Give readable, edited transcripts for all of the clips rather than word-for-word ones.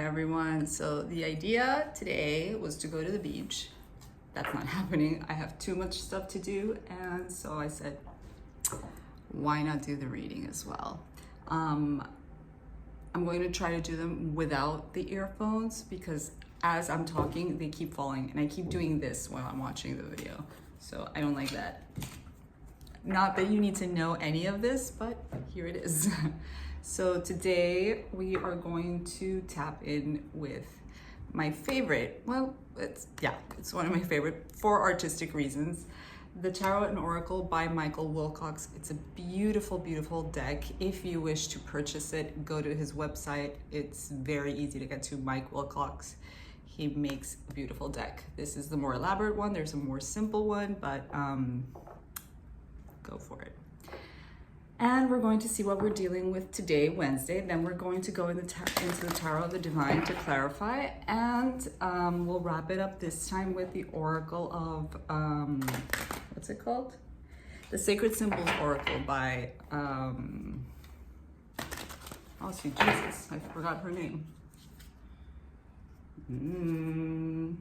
Hi everyone. So the idea today was to go to the beach. That's not happening. I have too much stuff to do, and so I said, why not do the reading as well? I'm going to try to do them without the earphones because as I'm talking, they keep falling, and I keep doing this while I'm watching the video. So I don't like that. Not that you need to know any of this, but here it is. So today we are going to tap in with my favorite, well, it's one of my favorite for artistic reasons, the Tarot and Oracle by Michael Wilcox. It's a beautiful, beautiful deck. If you wish to purchase it, go to his website. It's very easy to get to, Mike Wilcox. He makes a beautiful deck. This is the more elaborate one. There's a more simple one, but go for it. And we're going to see what we're dealing with today, Wednesday. Then we're going to go into the Tarot of the Divine to clarify. And we'll wrap it up this time with the Oracle of, what's it called? The Sacred Symbols Oracle by, oh, sweet Jesus, I forgot her name. And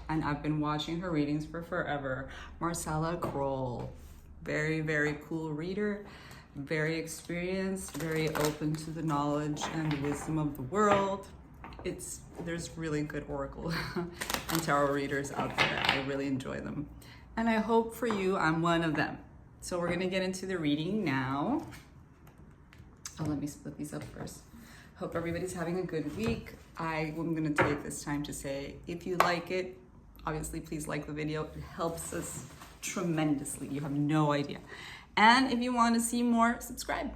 I've been watching her readings for forever. Marcella Kroll. Very, very cool reader, very experienced, very open to the knowledge and the wisdom of the world. There's really good oracle and tarot readers out there. I really enjoy them. And I hope for you, I'm one of them. So we're gonna get into the reading now. Oh, let me split these up first. Hope everybody's having a good week. I am gonna take this time to say, if you like it, obviously please like the video. It helps us tremendously. You have no idea. And if you want to see more, subscribe.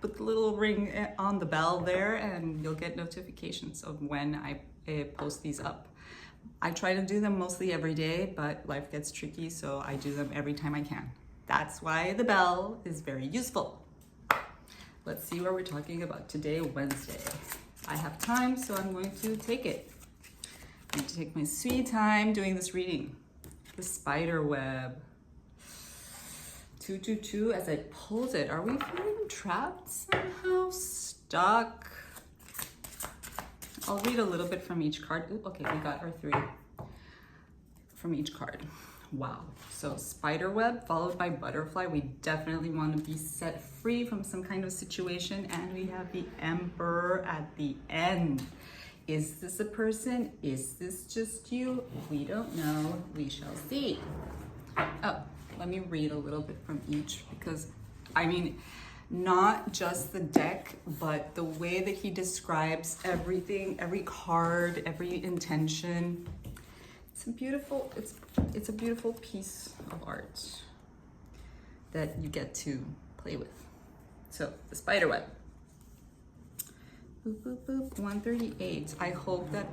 Put the little ring on the bell there and you'll get notifications of when I post these up. I try to do them mostly every day, but life gets tricky, so I do them every time I can. That's why the bell is very useful. Let's see what we're talking about today, Wednesday. I have time, so I'm going to take it. I need to take my sweet time doing this reading. The spider web. 222 as I pulled it. Are we feeling trapped somehow? Stuck? I'll read a little bit from each card. Ooh, okay, we got our 3 from each card. Wow. So spider web followed by butterfly. We definitely want to be set free from some kind of situation. And we have the Emperor at the end. Is this a person? Is this just you? We don't know. We shall see. Oh, let me read a little bit from each because, I mean, not just the deck, but the way that he describes everything, every card, every intention. It's a beautiful piece of art that you get to play with. So, the spider web. Boop, boop, boop, 138. I hope that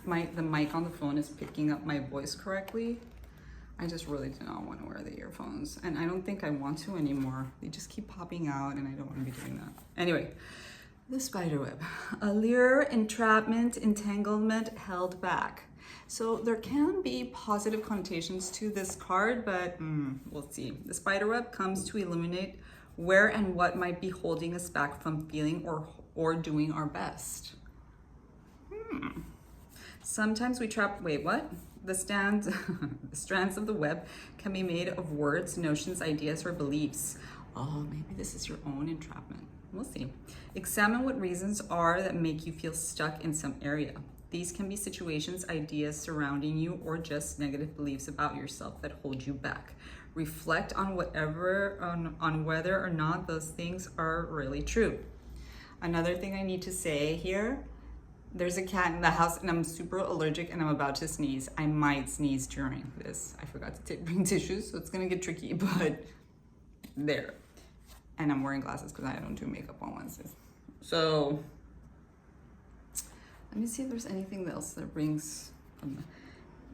the mic on the phone is picking up my voice correctly. I just really do not want to wear the earphones. And I don't think I want to anymore. They just keep popping out and I don't want to be doing that. Anyway, the spider web. Allure, entrapment, entanglement, held back. So there can be positive connotations to this card, but we'll see. The spider web comes to illuminate where and what might be holding us back from feeling or doing our best. Sometimes we trap, wait, what? The strands of the web can be made of words, notions, ideas, or beliefs. Oh, maybe this is your own entrapment. We'll see. Examine what reasons are that make you feel stuck in some area. These can be situations, ideas surrounding you, or just negative beliefs about yourself that hold you back. Reflect on on whether or not those things are really true. Another thing I need to say here, there's a cat in the house and I'm super allergic and I'm about to sneeze. I might sneeze during this. I forgot to bring tissues, so it's gonna get tricky, but there. And I'm wearing glasses because I don't do makeup on Wednesdays. So let me see if there's anything else that rings.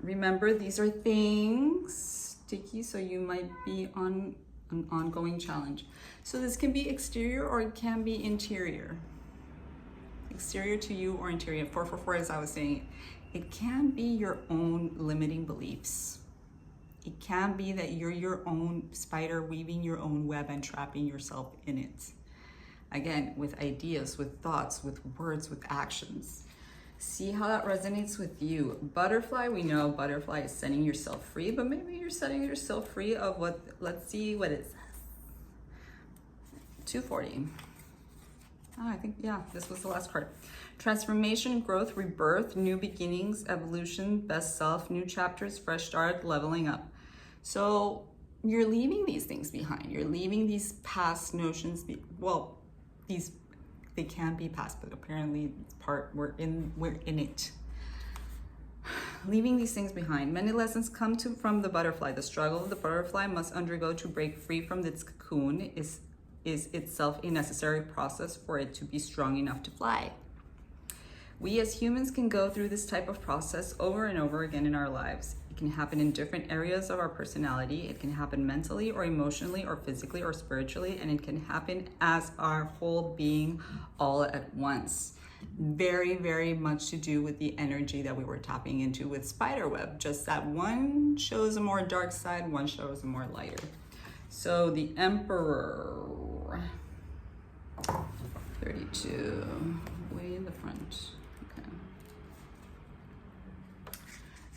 Remember, these are things, sticky, so you might be on an ongoing challenge. So this can be exterior or it can be interior. Exterior to you or interior. 444, as I was saying, it can be your own limiting beliefs. It can be that you're your own spider weaving your own web and trapping yourself in it. Again, with ideas, with thoughts, with words, with actions. See how that resonates with you. Butterfly, we know butterfly is setting yourself free, but maybe you're setting yourself free of what, let's see what it says. 240. Oh, I think, yeah, this was the last card. Transformation, growth, rebirth, new beginnings, evolution, best self, new chapters, fresh start, leveling up. So you're leaving these things behind. You're leaving these past notions. They can be past, but apparently it's we're in it. Leaving these things behind. Many lessons come from the butterfly. The struggle the butterfly must undergo to break free from its cocoon is itself a necessary process for it to be strong enough to fly. We as humans can go through this type of process over and over again in our lives. It can happen in different areas of our personality. It can happen mentally or emotionally or physically or spiritually, and it can happen as our whole being all at once. Very, very much to do with the energy that we were tapping into with spiderweb. Just that one shows a more dark side, one shows a more lighter. So the Emperor, 32, way in the front. Okay.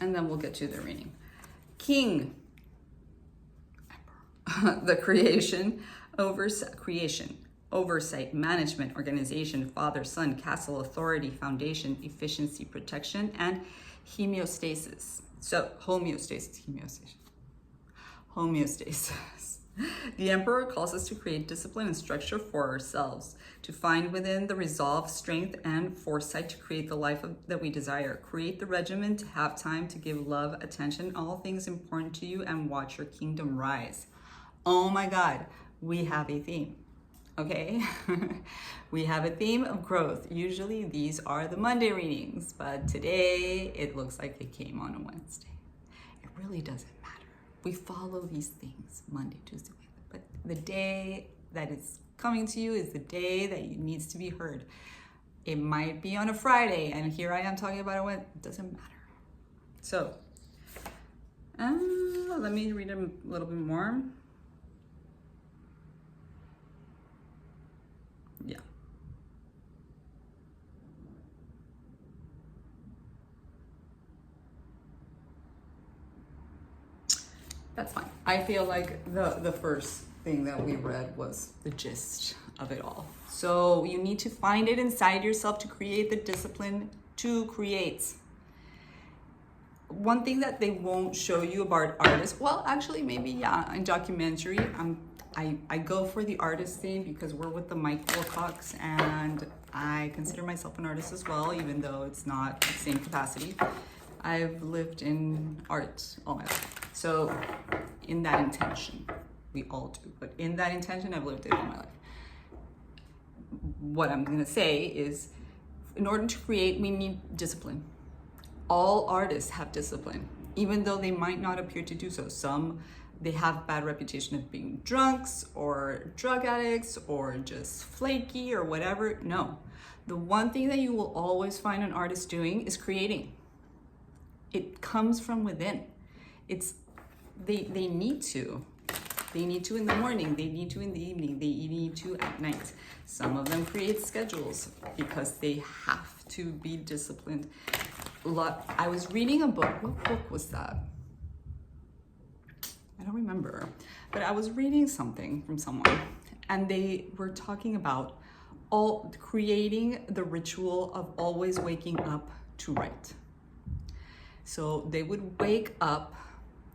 And then we'll get to the reading. King, Emperor. The creation, oversight, management, organization, father, son, castle, authority, foundation, efficiency, protection, and homeostasis. So homeostasis. The Emperor calls us to create discipline and structure for ourselves, to find within the resolve, strength, and foresight to create the life that we desire. Create the regimen to have time to give love, attention, all things important to you, and watch your kingdom rise. Oh my God, we have a theme, okay? We have a theme of growth. Usually these are the Monday readings, but today it looks like it came on a Wednesday. It really doesn't matter. We follow these things Monday, Tuesday, Wednesday, but the day that it's coming to you is the day that it needs to be heard. It might be on a Friday, and here I am talking about it when it doesn't matter. So, let me read a little bit more. Yeah. That's fine. I feel like the first thing that we read was the gist of it all. So you need to find it inside yourself to create the discipline to create. One thing that they won't show you about artists, well, actually, maybe, yeah, in documentary, I go for the artist thing because we're with the Mike Wilcox, and I consider myself an artist as well, even though it's not the same capacity. I've lived in art all my life. So in that intention, we all do, but in that intention, I've lived it all my life. What I'm gonna say is, in order to create, we need discipline. All artists have discipline, even though they might not appear to do so. Some, they have bad reputation of being drunks or drug addicts or just flaky or whatever. No, the one thing that you will always find an artist doing is creating. It comes from within. They need to. They need to in the morning, they need to in the evening, they need to at night. Some of them create schedules because they have to be disciplined. I was reading a book. What book was that? I don't remember, but I was reading something from someone, and they were talking about creating the ritual of always waking up to write. So they would wake up,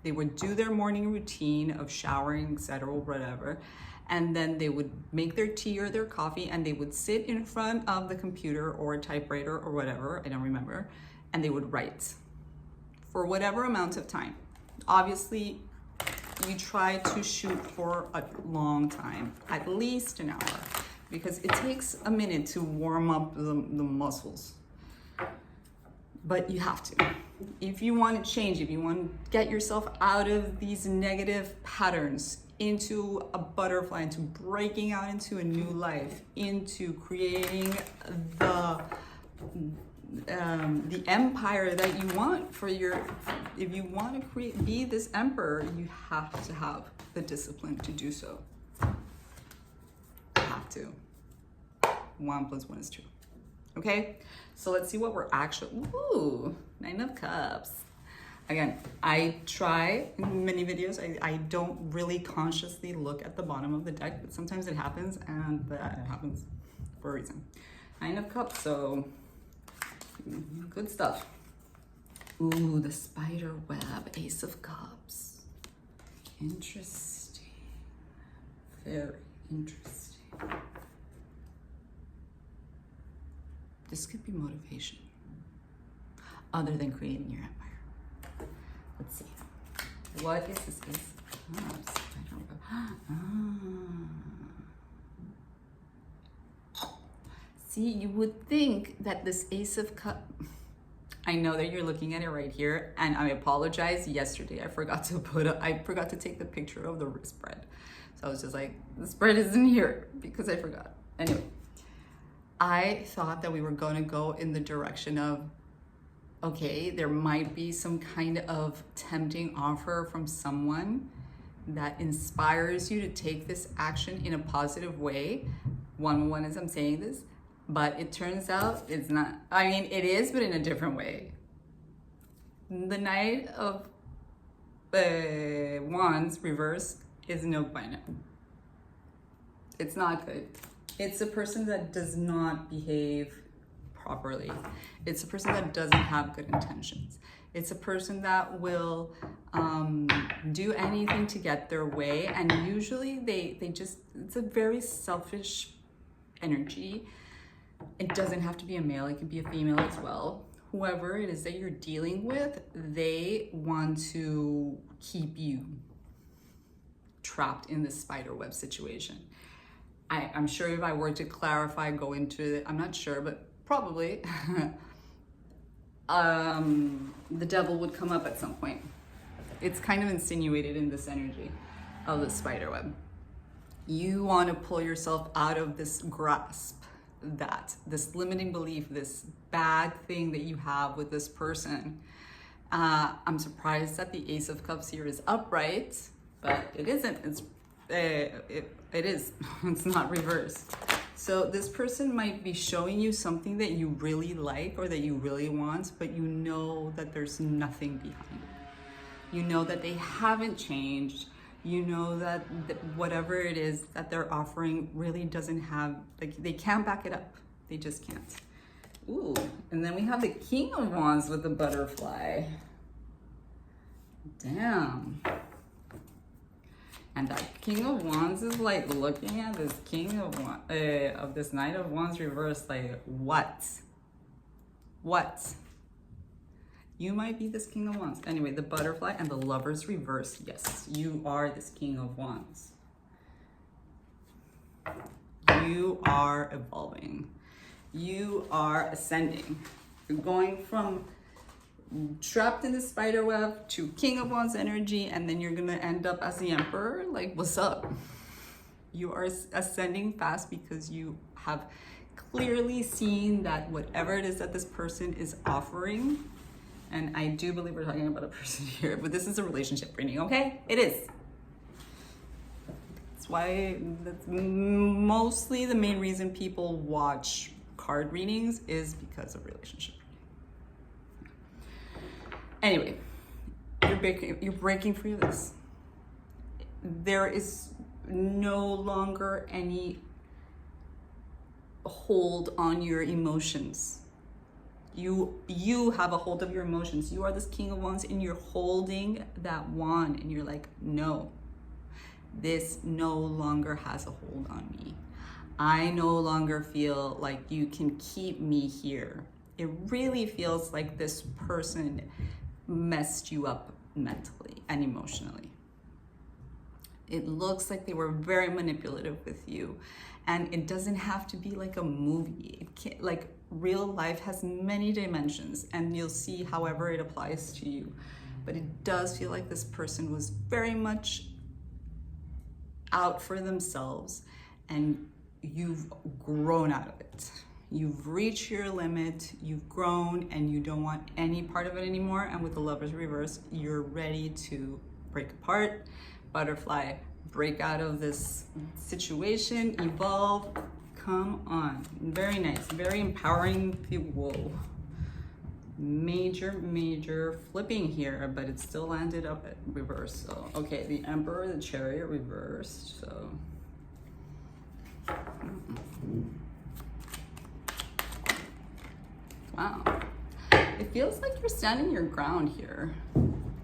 they would do their morning routine of showering, etc., whatever, and then they would make their tea or their coffee, and they would sit in front of the computer or a typewriter or whatever, I don't remember, and they would write for whatever amount of time. Obviously, you try to shoot for a long time, at least an hour, because it takes a minute to warm up the muscles. But you have to. If you want to change, if you want to get yourself out of these negative patterns into a butterfly, into breaking out into a new life, into creating the empire that you want for if you want to be this emperor, you have to have the discipline to do so. You have to. 1 + 1 is 2. Okay, so let's see what we're actually, ooh, 9 of Cups. Again, I try in many videos, I don't really consciously look at the bottom of the deck, but sometimes it happens, and that happens for a reason. 9 of Cups, so good stuff. Ooh, the spider web, Ace of Cups. Interesting. Very interesting. This could be motivation, other than creating your empire. Let's see. What is this Ace of Cups? See, you would think that this Ace of Cups, I know that you're looking at it right here, and I apologize. Yesterday, I forgot to take the picture of the spread. So I was just like, the spread isn't here because I forgot. Anyway, I thought that we were going to go in the direction of, okay, there might be some kind of tempting offer from someone that inspires you to take this action in a positive way. 1 as I'm saying this, but it turns out it's not. I mean, it is, but in a different way. The Knight of Wands reverse is no bueno. It's not good. It's a person that does not behave properly. It's a person that doesn't have good intentions. It's a person that will do anything to get their way, and usually they just, it's a very selfish energy. It doesn't have to be a male, it can be a female as well. Whoever it is that you're dealing with, they want to keep you trapped in this spider web situation. I'm sure if I were to clarify, go into it, I'm not sure, but probably the devil would come up at some point. It's kind of insinuated in this energy of the spider web. You want to pull yourself out of this grasp, that this limiting belief, this bad thing that you have with this person. I'm surprised that the Ace of Cups here is upright, but it isn't. It is. It's not reversed. So this person might be showing you something that you really like or that you really want, but you know that there's nothing behind it. You know that they haven't changed. You know that whatever it is that they're offering really doesn't have, like, they can't back it up. They just can't. Ooh, and then we have the King of Wands with the butterfly. Damn. And that King of Wands is like looking at this of this Knight of Wands reverse, like, what? What? You might be this King of Wands. Anyway, the butterfly and the Lover's reverse. Yes, you are this King of Wands. You are evolving. You are ascending. You're going from trapped in the spider web to King of Wands energy, and then you're gonna end up as the Emperor. Like, what's up? You are ascending fast because you have clearly seen that whatever it is that this person is offering, and I do believe we're talking about a person here, but this is a relationship reading, okay? It is. That's why, that's mostly the main reason people watch card readings is because of relationship reading. Anyway, you're breaking free of this. There is no longer any hold on your emotions. You have a hold of your emotions. You are this King of Wands and you're holding that wand and you're like, no, this no longer has a hold on me. I no longer feel like you can keep me here. It really feels like this person messed you up mentally and emotionally. It looks like they were very manipulative with you, and it doesn't have to be like a movie. It can't, like, real life has many dimensions, and you'll see however it applies to you. But it does feel like this person was very much out for themselves, and you've grown out of it. You've reached your limit, you've grown, and you don't want any part of it anymore. And with the Lover's reverse, you're ready to break apart, butterfly, break out of this situation, evolve, Come on. Very nice. Very empowering. Whoa. Major flipping here, but it still landed up at reverse. So, okay, the Emperor, the Chariot reversed. So, wow. It feels like you're standing your ground here.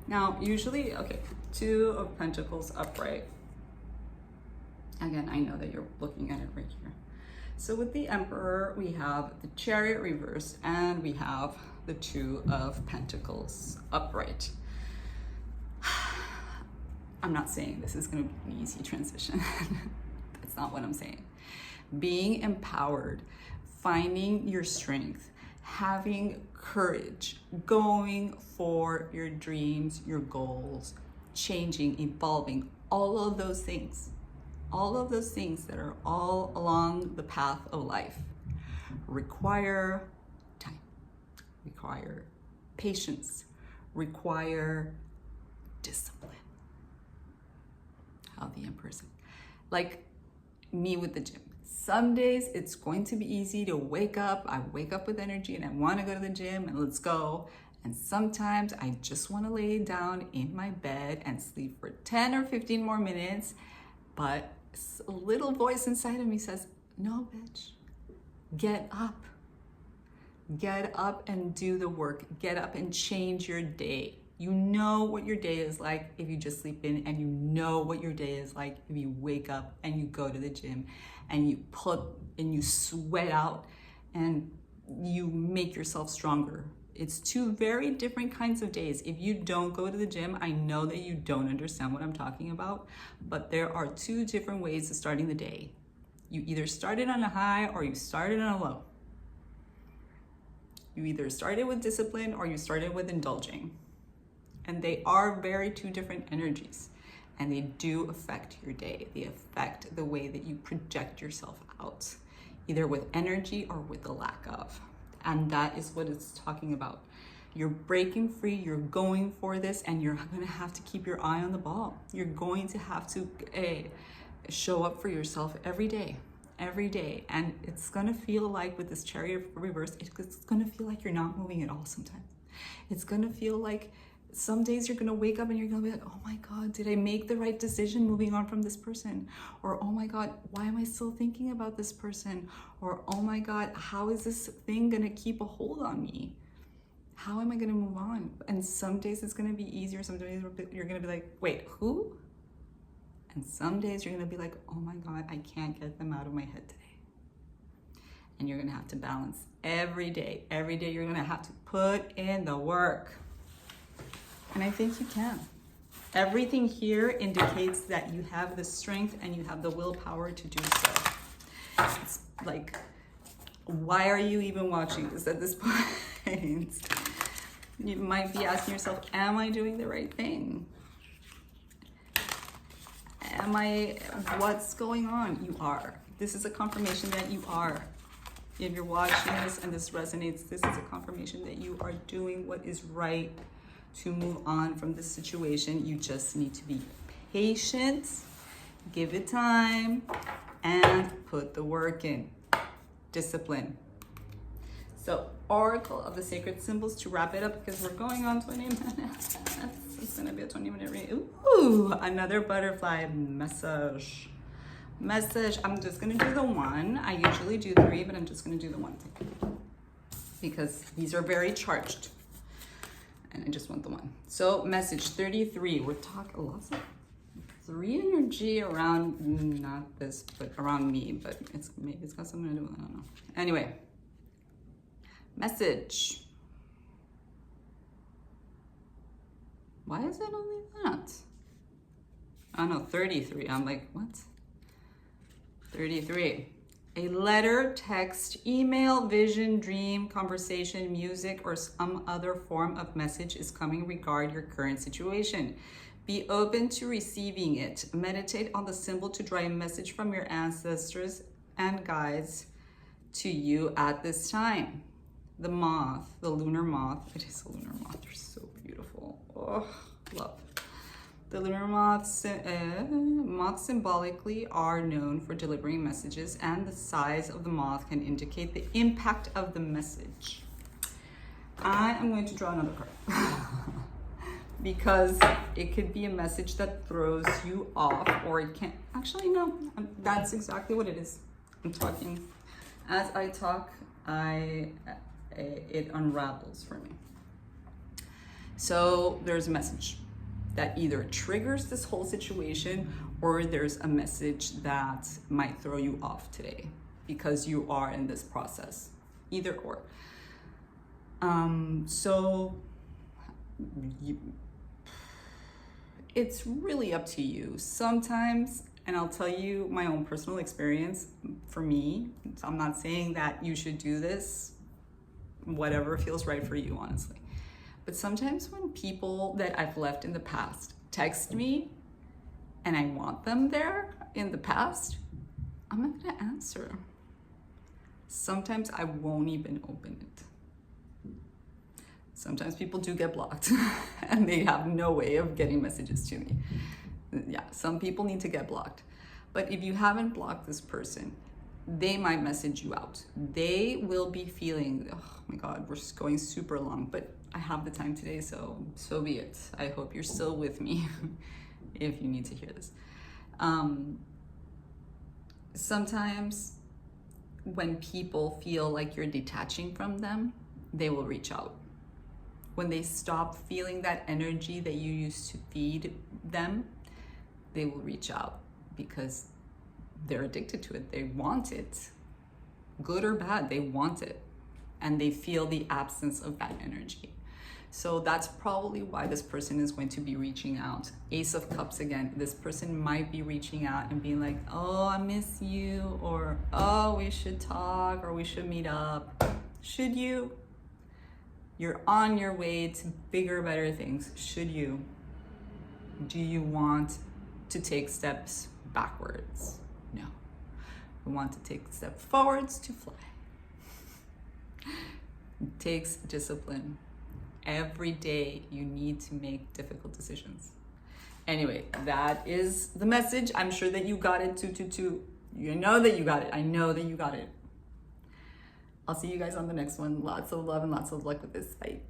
Now, usually, okay, Two of Pentacles upright. Again, I know that you're looking at it right here. So with the Emperor, we have the Chariot reversed, and we have the Two of Pentacles upright. I'm not saying this is going to be an easy transition. That's not what I'm saying. Being empowered, finding your strength, having courage, going for your dreams, your goals, changing, evolving, all of those things that are all along the path of life require time, require patience, require discipline. How the Emperor said, like me with the gym. Some days it's going to be easy to wake up. I wake up with energy and I want to go to the gym and let's go. And sometimes I just want to lay down in my bed and sleep for 10 or 15 more minutes. But a little voice inside of me says, no, bitch, get up. Get up and do the work. Get up and change your day. You know what your day is like if you just sleep in, and you know what your day is like if you wake up and you go to the gym and you sweat out and you make yourself stronger. It's two very different kinds of days. If you don't go to the gym, I know that you don't understand what I'm talking about, but there are two different ways of starting the day. You either started on a high or you started on a low. You either started with discipline or you started with indulging. And they are very two different energies, and they do affect your day. They affect the way that you project yourself out, either with energy or with the lack of. And that is what it's talking about. You're breaking free, you're going for this, and you're gonna have to keep your eye on the ball. You're going to have to show up for yourself every day. And it's gonna feel like with this Chariot reverse, it's gonna feel like you're not moving at all sometimes. It's gonna feel like some days you're gonna wake up and you're gonna be like, oh my God, did I make the right decision moving on from this person? Or, oh my God, why am I still thinking about this person? Or, oh my God, how is this thing gonna keep a hold on me? How am I gonna move on? And some days it's gonna be easier. Some days you're gonna be like, wait, who? And some days you're gonna be like, oh my God, I can't get them out of my head today. And you're gonna have to balance every day. Every day you're gonna have to put in the work. And I think you can. Everything here indicates that you have the strength and you have the willpower to do so. It's like, why are you even watching this at this point? You might be asking yourself, am I doing the right thing? What's going on? You are. This is a confirmation that you are. If you're watching this and this resonates, this is a confirmation that you are doing what is right to move on from this situation. You just need to be patient, give it time, and put the work in. Discipline. So, Oracle of the Sacred Symbols to wrap it up, because we're going on 20 minutes. It's gonna be a 20-minute read. Ooh, another butterfly message. I'm just gonna do the one. I usually do 3, but I'm just gonna do the one because these are very charged. And I just want the one. So message 33, we're talking lots of 3 energy around, not this, but around me, but maybe it's got something to do with it, I don't know. Anyway, message. Why is it only that? Oh no, 33, I'm like, what? 33. A letter, text, email, vision, dream, conversation, music, or some other form of message is coming regarding your current situation. Be open to receiving it. Meditate on the symbol to draw a message from your ancestors and guides to you at this time. The moth, the lunar moth. It is a lunar moth. They're so beautiful. Oh, love. The lemur moths, moths symbolically are known for delivering messages, and the size of the moth can indicate the impact of the message. I am going to draw another card because it could be a message that throws you off, or it can't. Actually, no, that's exactly what it is. I'm talking. As I talk, it unravels for me. So there's a message that either triggers this whole situation, or there's a message that might throw you off today because you are in this process. Either or. It's really up to you. Sometimes, and I'll tell you my own personal experience, for me, I'm not saying that you should do this, whatever feels right for you, honestly. But sometimes when people that I've left in the past text me and I want them there in the past, I'm not gonna answer. Sometimes I won't even open it. Sometimes people do get blocked and they have no way of getting messages to me. Yeah, some people need to get blocked. But if you haven't blocked this person, they might message you out. They will be feeling, oh my God, we're just going super long, but I have the time today, so be it. I hope you're still with me if you need to hear this. Sometimes when people feel like you're detaching from them, they will reach out. When they stop feeling that energy that you used to feed them, they will reach out because they're addicted to it. They want it. Good or bad, they want it. And they feel the absence of that energy. So that's probably why this person is going to be reaching out. Ace of Cups again. This person might be reaching out and being like, oh, I miss you, or oh, we should talk, or we should meet up. Should you? You're on your way to bigger, better things. Should you? Do you want to take steps backwards? No. We want to take steps forwards to fly. It takes discipline. Every day you need to make difficult decisions. Anyway, that is the message. I'm sure that you got it. 222. You know that you got it. I know that you got it. I'll see you guys on the next one. Lots of love and lots of luck with this fight.